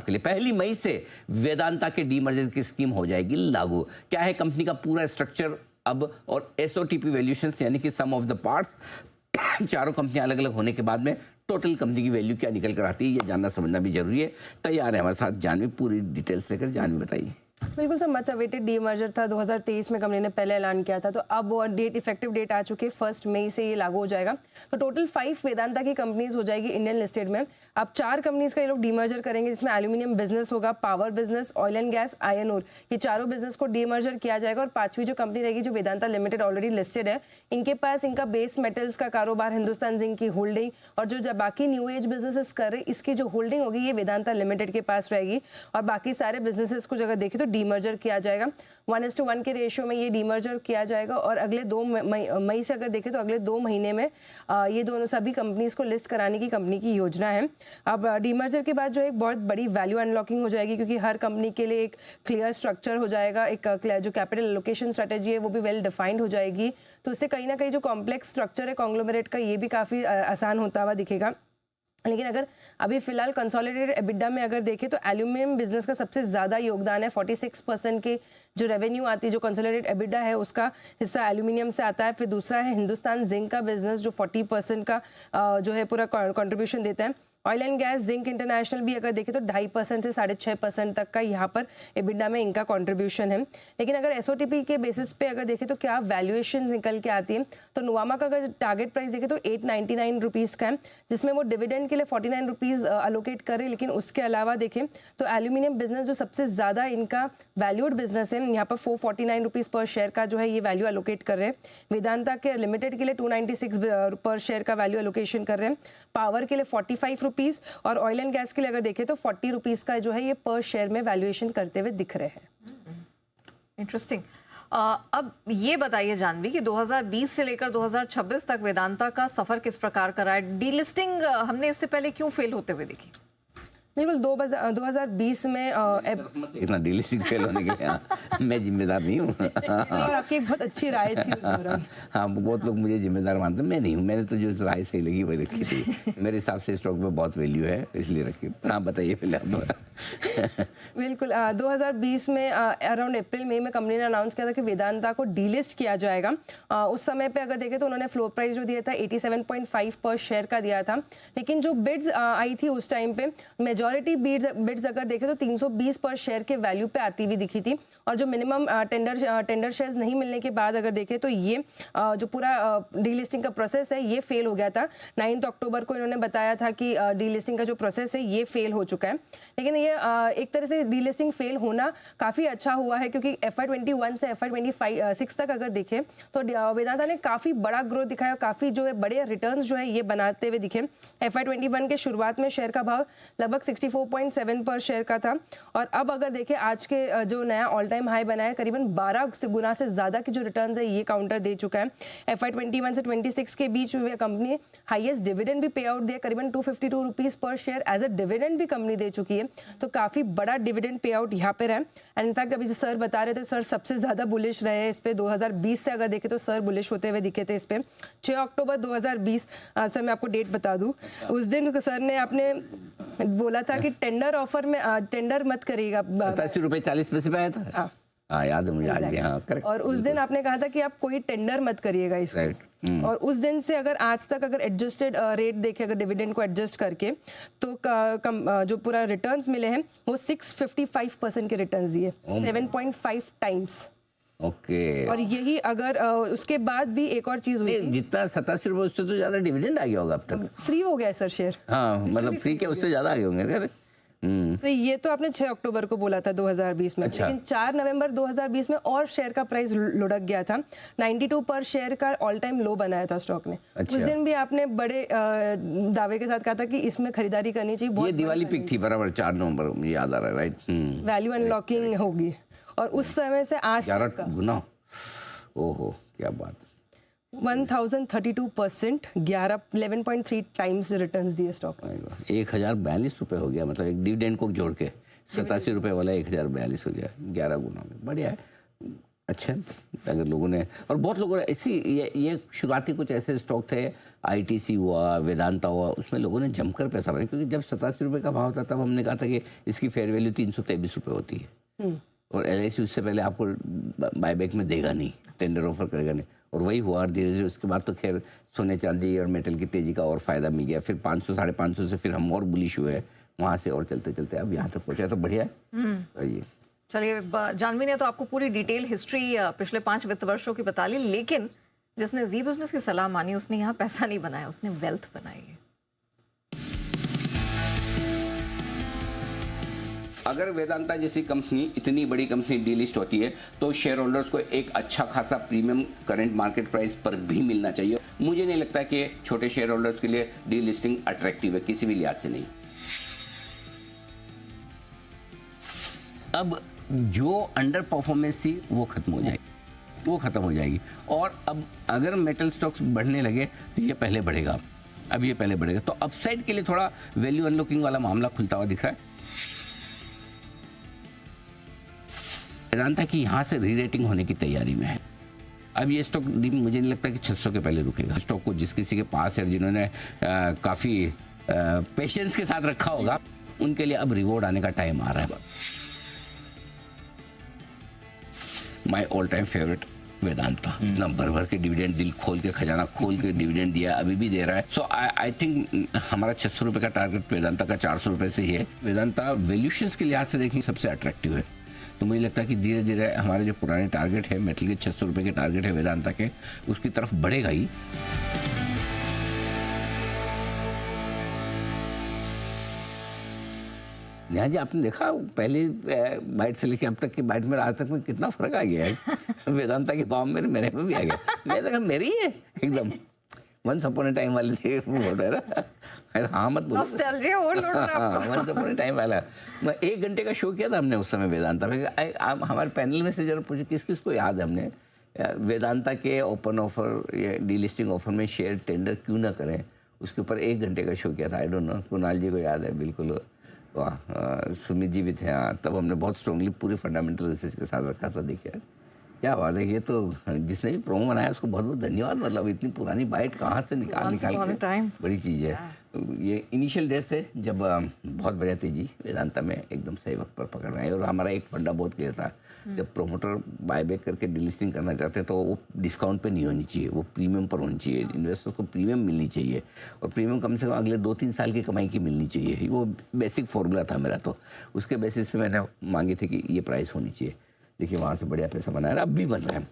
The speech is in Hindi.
आपके लिए 1 मई से वेदांता के डीमर्जर की स्कीम हो जाएगी लागू। क्या है कंपनी का पूरा स्ट्रक्चर अब, और एसओटीपी वैल्यूएशन यानी कि सम ऑफ द पार्ट्स चारों कंपनियां अलग अलग होने के बाद में टोटल कंपनी की वैल्यू क्या निकल कर आती है, ये जानना समझना भी जरूरी है। तैयार है हमारे साथ जानवी, पूरी डिटेल्स लेकर। जानवी बताइए। बिल्कुल सर, मच अवेटेड डीमर्जर था, 2023 में कंपनी ने पहले ऐलान किया था, तो अब वो इफेक्टिव डेट आ चुकी है, 1 मई से ये लागू हो जाएगा। तो टोटल 5 वेदांता की कंपनीज हो जाएगी इंडियन लिस्टेड में। अब 4 कंपनीज का ये लोग डीमर्जर करेंगे, जिसमें एल्यूमिनियम बिजनेस होगा, power business, oil and gas, iron ore, ये चारों बिजनेस को डीमर्जर किया जाएगा। और 5वीं जो कंपनी रहेगी, जो वेदांता लिमिटेड ऑलरेडी लिस्टेड है, इनके पास इनका बेस मेटल्स का कारोबार, हिंदुस्तान जिंक की होल्डिंग, और जो बाकी न्यू एज बिजनेसेस कर रहे इसकी जो होल्डिंग होगी, ये वेदांता लिमिटेड के पास रहेगी। और बाकी सारे बिजनेसेस को अगर देखें तो डीमर्जर किया जाएगा, 1:1 के रेशियो में ये डीमर्जर किया जाएगा। और अगले 2 मई से अगर देखें तो अगले 2 महीने में ये दोनों सभी कंपनीज को लिस्ट कराने की कंपनी की योजना है। अब डीमर्जर के बाद जो एक बहुत बड़ी वैल्यू अनलॉकिंग हो जाएगी, क्योंकि हर कंपनी के लिए एक क्लियर स्ट्रक्चर हो जाएगा, एक जो कैपिटल एलोकेशन स्ट्रेटेजी है वो भी वेल डिफाइंड हो जाएगी। तो इससे कहीं ना कहीं जो कॉम्प्लेक्स स्ट्रक्चर है कॉन्ग्लोमरेट का, ये भी काफ़ी आसान होता हुआ दिखेगा। लेकिन अगर अभी फिलहाल कंसोलिडेटेड एबिडा में अगर देखें तो एल्यूमिनियम बिजनेस का सबसे ज़्यादा योगदान है, 46% के जो रेवेन्यू आती है, जो कंसोलिडेटेड एबिडा है उसका हिस्सा एल्यूमिनियम से आता है। फिर दूसरा है हिंदुस्तान जिंक का बिजनेस, जो 40% का जो है पूरा कंट्रीब्यूशन देता है। Oil and gas, zinc international भी अगर देखें तो 2.5% से 6.5% तक का यहाँ पर एबिडा में इनका कंट्रीब्यूशन है। लेकिन अगर एसओटीपी के बेसिस पे अगर देखें तो क्या वैल्यूएशन निकल के आती है, तो नुवामा का अगर टारगेट प्राइस देखें तो 899 रुपीज़ का है, जिसमें वो डिविडेंड के लिए 49 रुपीज़ अलोकेट कर रहे हैं। लेकिन उसके अलावा देखें तो एल्यूमिनियम बिजनेस जो सबसे ज़्यादा इनका वैल्यूड बिजनेस है, यहाँ पर 449 रुपीज़ पर शेयर का जो है ये वैल्यू अलोकेट कर रहे हैं। वेदांता के लिमिटेड के लिए 296 पर शेयर का वैल्यू एलोकेशन कर रहे हैं। पावर के लिए 45 रुपीज़, और ऑयल एंड गैस के लिए अगर देखें तो 40 रुपीज़ का जो है ये पर शेयर में वैल्यूएशन करते हुए दिख रहे हैं। इंटरेस्टिंग। अब ये बताइए जानवी कि 2020 से लेकर 2026 तक वेदांता का सफर किस प्रकार का रहा है? डीलिस्टिंग हमने इससे पहले क्यों फेल होते हुए देखी? बिल्कुल 2020 में इतना डीलिस्टिंग फेल होने के लिए मैं जिम्मेदार नहीं हूँ। और आपकी एक बहुत अच्छी राय थी उस दौरान। हाँ, बहुत लोग मुझे जिम्मेदार मानते हैं, मैं नहीं हूँ। मैंने तो जो राय सही लगी वही रखी थी। मेरे हिसाब से स्टॉक में बहुत वैल्यू है, इसलिए रखी। हाँ बताइए पहले आप। बिल्कुल 2020 में अराउंड अप्रैल मई में कंपनी ने अनाउंस किया था कि वेदांता को डीलिस्ट किया जाएगा। उस समय पे अगर देखें तो उन्होंने फ्लोर प्राइस जो दिया था 87.5 पर शेयर का दिया था। लेकिन जो बिड्स आई थी उस टाइम पे, मेजॉरिटी बिड्स अगर देखें तो 320 पर शेयर के वैल्यू पे आती हुई दिखी थी। और जो मिनिमम टेंडर शेयर्स नहीं मिलने के बाद अगर देखें तो ये जो पूरा डीलिस्टिंग का प्रोसेस है ये फेल हो गया था। 9 अक्टूबर को इन्होंने बताया था कि डीलिस्टिंग का जो प्रोसेस है ये फेल हो चुका है। लेकिन ये एक तरह से डीलिस्टिंग फेल होना काफ़ी अच्छा हुआ है, क्योंकि FY21 से FY26 तक अगर देखें तो वेदांता ने काफ़ी बड़ा ग्रोथ दिखाया, काफ़ी जो है बड़े रिटर्न्स जो है ये बनाते हुए दिखे। FY21 के शुरुआत में शेयर का भाव लगभग 64.7 पर शेयर का था, और अब अगर देखें आज के जो नया ऑल टाइम हाई बनाया, करीबन 12 गुना से ज़्यादा की जो रिटर्न्स है ये काउंटर दे चुका है। FY21 से 26 के बीच कंपनी हाईएस्ट डिविडेंड भी पे आउट दिया, करीबन 252 रुपीज़ पर शेयर एज अ डिविडेंड भी कंपनी दे चुकी है। तो काफ़ी बड़ा डिविडेंड पे आउट यहाँ पे है। एंड इनफैक्ट अभी सर बता रहे थे, सर सबसे ज़्यादा बुलिश रहे हैं इस पे। 2020 से अगर देखें तो सर बुलिश होते हुए दिखे थे इस पे। 6 अक्टूबर 2020, सर मैं आपको डेट बता दूं, उस दिन सर ने आपने बोला था कि टेंडर ऑफर में टेंडर मत करिएगा। 87 रुपए 40 पैसे पे आया था। हाँ याद है मुझे आज भी। हाँ करेक्ट। और उस दिन आपने कहा था कि आप कोई टेंडर मत करिएगा इसको। और उस दिन से अगर आज तक अगर एडजस्टेड रेट देखें, अगर डिविडेंड को एडजस्ट करके, तो जो पूरा रिटर्न्स मिले हैं वो 655% के रिटर्न्स दिए, 7.5 टाइम्स। ओके। और यही अगर उसके बाद भी एक और चीज हुई थी, जितना 87 रुपए उससे तो ज्यादा डिविडेंड आ गया होगा अब तक। फ्री हो गया है सर शेयर। हाँ मतलब फ्री के उससे ज्यादा आ गए होंगे। तो ये तो आपने 6 अक्टूबर को बोला था 2020 में। अच्छा। लेकिन 4 नवंबर 2020 में और शेयर का प्राइस लुढ़क गया था, 92 पर शेयर का ऑल टाइम लो बनाया था स्टॉक ने। अच्छा। उस दिन भी आपने बड़े दावे के साथ कहा था कि इसमें खरीदारी करनी चाहिए। ये दिवाली पिक थी बराबर, 4 नवंबर मुझे याद आ रहा है, राइट। वैल्यू अनलॉकिंग होगी, और उस समय से आज 11 गुना। ओहो क्या बात। 1032%, 11.3 टाइम्स रिटर्न्स दिए स्टॉक। 1042 रुपए हो गया, मतलब एक डिविडेंड को जोड़ के 87 रुपए वाला 1042 हो गया, 11 गुना में। बढ़िया है। अच्छा, अगर लोगों ने, और बहुत लोगों ने ऐसी ये शुरुआती कुछ ऐसे स्टॉक थे, आईटीसी हुआ, वेदांता हुआ, उसमें लोगों ने जमकर पैसा बनाया, क्योंकि जब 87 रुपये का भाव था तब हमने कहा था कि इसकी फेयर वैल्यू 323 रुपये होती है, और एलआईसी उससे पहले आपको बायबैक में देगा नहीं, टेंडर ऑफर करेगा नहीं, और वही हुआ। और धीरे धीरे उसके बाद तो खैर सोने चांदी और मेटल की तेजी का और फायदा मिल गया, फिर 500 550 से फिर हम और बुलिश हुए, वहाँ से और चलते चलते अब यहाँ तक पहुँचा, तो बढ़िया है। ये चलिए, जानवी ने तो आपको पूरी डिटेल हिस्ट्री पिछले 5 वित्त वर्षों की बता ली, लेकिन जिसने जी बिजनेस की सलाह मानी उसने यहाँ पैसा नहीं बनाया, उसने वेल्थ बनाई है। अगर वेदांता जैसी कंपनी, इतनी बड़ी कंपनी डीलिस्ट होती है तो शेयर होल्डर्स को एक अच्छा खासा प्रीमियम करंट मार्केट प्राइस पर भी मिलना चाहिए। मुझे नहीं लगता कि छोटे शेयर होल्डर्स के लिए डीलिस्टिंग अट्रैक्टिव है, किसी भी लिहाज से नहीं। अब जो अंडर परफॉर्मेंस थी वो खत्म हो जाएगी, और अब अगर मेटल स्टॉक्स बढ़ने लगे तो ये पहले बढ़ेगा, अब ये पहले बढ़ेगा, तो अपसाइड के लिए थोड़ा वैल्यू अनलॉकिंग वाला मामला खुलता हुआ दिख रहा है। वेदांता की यहाँ से री रेटिंग होने की तैयारी में है। अब ये स्टॉक मुझे नहीं लगता कि 600 के पहले रुकेगा। स्टॉक को जिस किसी के पास है, जिन्होंने काफ़ी पेशेंस के साथ रखा होगा, उनके लिए अब रिवॉर्ड आने का टाइम आ रहा है। My all time favourite Vedanta, number भर के डिविडेंड, दिल खोल के, खजाना खोल के डिविडेंड दिया, अभी भी दे रहा है। सो आई थिंक हमारा 600 रुपये का टारगेट वेदांता का 400 रुपये से ही है। वेदांता वैल्यूशंस के लिहाज से देखें सबसे अट्रैक्टिव है, तो मुझे लगता है कि धीरे धीरे हमारे जो पुराने टारगेट है, मेटल के 600 रुपये के टारगेट है वेदांता के, उसकी तरफ बढ़ेगा ही। नेहा जी, आपने देखा पहले बाइट से लेकर अब तक की बाइट में आज तक में कितना फर्क आ गया है। वेदांता के भाव में मेरे में भी आ गया, मैं देखा मेरी है एकदम वंस अपॉन ए टाइम वाले थे वो हाँ मत बोलो, नॉस्टैल्जिया ओवरलोड हो रहा है आपको। वंस अपॉन ए टाइम वाला। मैं 1 घंटे का शो किया था हमने उस समय वेदांता में। आप हमारे पैनल में से जरा पूछे किस किस को याद है, हमने वेदांता के ओपन ऑफर या डीलिस्टिंग ऑफर में शेयर टेंडर क्यों ना करें, उसके ऊपर 1 घंटे का शो किया था। आई डोंट नो, कुणाल जी को याद है बिल्कुल, वाह, सुमित जी भी थे यहाँ, तब हमने बहुत स्ट्रांगली पूरी फंडामेंटल रिसर्च के साथ रखा था। देखिए क्या बात है, ये तो जिसने भी प्रोमो बनाया उसको बहुत बहुत धन्यवाद। मतलब इतनी पुरानी बाइट कहाँ से निकाल के, बड़ी चीज़ है। ये इनिशियल डेज से जब बहुत बढ़िया तेजी वेदांता में एकदम सही वक्त पर पकड़ रहे हैं, और हमारा एक फंडा बहुत क्लियर था, जब प्रोमोटर बायबैक करके डिलिस्टिंग करना चाहते हैं तो वो डिस्काउंट पे नहीं होनी चाहिए, वो प्रीमियम पर होनी चाहिए। इन्वेस्टर्स को प्रीमियम मिलनी चाहिए, और प्रीमियम कम से कम अगले 2-3 साल की कमाई की मिलनी चाहिए। वो बेसिक फॉर्मूला था मेरा, तो उसके बेसिस पे मैंने मांगी थी कि ये प्राइस होनी चाहिए। देखिए वहाँ से बढ़िया पैसा बना रहा है, अब भी बन रहा है।